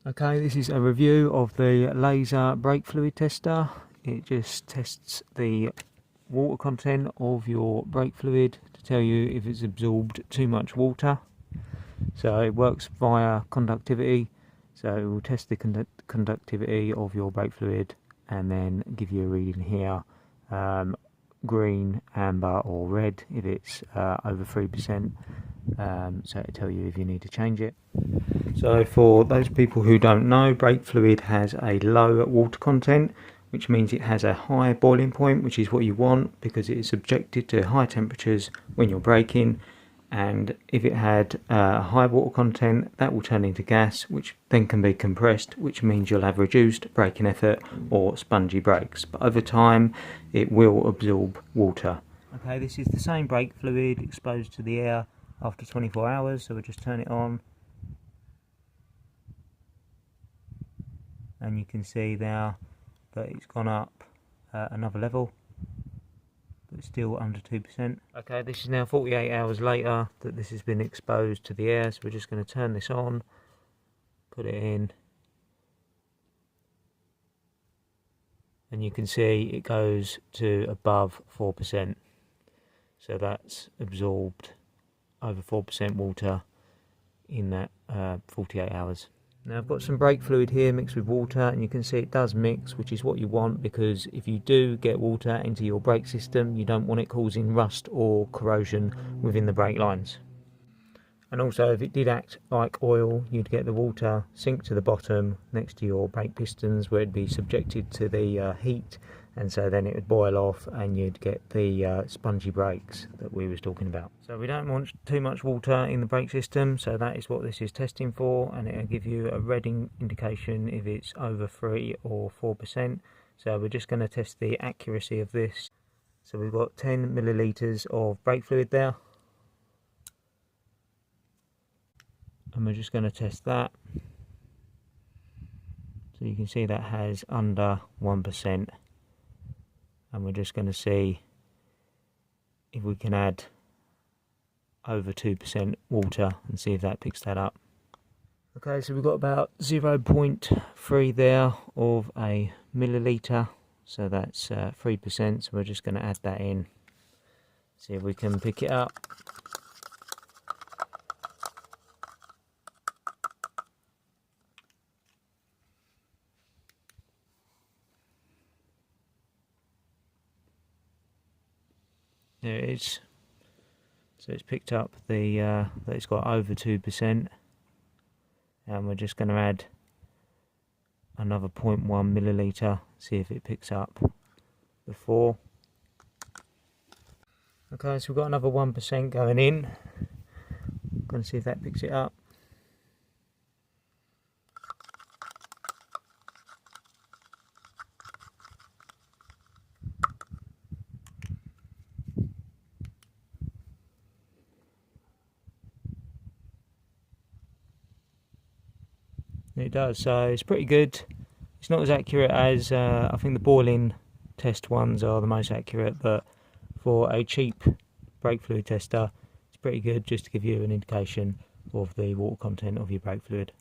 Okay, this is a review of the laser brake fluid tester. It just tests the water content of your brake fluid to tell you if it's absorbed too much water. So it works via conductivity, so it will test the conductivity of your brake fluid and then give you a reading here, green, amber or red if it's over 3%, so it'll tell you if you need to change it. So for those people who don't know, brake fluid has a low water content, which means it has a high boiling point, which is what you want because it is subjected to high temperatures when you're braking. And if it had a high water content, that will turn into gas, which then can be compressed, which means you'll have reduced braking effort or spongy brakes. But over time, it will absorb water. Okay, this is the same brake fluid exposed to the air after 24 hours, so we'll just turn it on. And you can see now that it's gone up another level, but still under 2%. Okay, this is now 48 hours later that this has been exposed to the air, so we're just going to turn this on, put it in, and you can see it goes to above 4%. So that's absorbed over 4% water in that 48 hours. Now I've got some brake fluid here mixed with water, and you can see it does mix, which is what you want, because if you do get water into your brake system, you don't want it causing rust or corrosion within the brake lines. And also, if it did act like oil, you'd get the water sink to the bottom next to your brake pistons, where it'd be subjected to the heat, and so then it would boil off and you'd get the spongy brakes that we was talking about. So we don't want too much water in the brake system, so that is what this is testing for, and it'll give you a reading indication if it's over 3 or 4%. So we're just going to test the accuracy of this. So we've got 10 millilitres of brake fluid there, and we're just going to test that. So you can see that has under 1%. And we're just going to see if we can add over 2% water and see if that picks that up. Okay, so we've got about 0.3 there of a milliliter, so that's 3%, so we're just going to add that in, see if we can pick it up. There it is. So it's picked up the that it's got over 2%, and we're just going to add another 0.1 milliliter, see if it picks up the 4. Okay, so we've got another 1% going in. Going to see if that picks it up. It does, so it's pretty good. It's not as accurate as I think the boiling test ones are the most accurate, but for a cheap brake fluid tester, it's pretty good just to give you an indication of the water content of your brake fluid.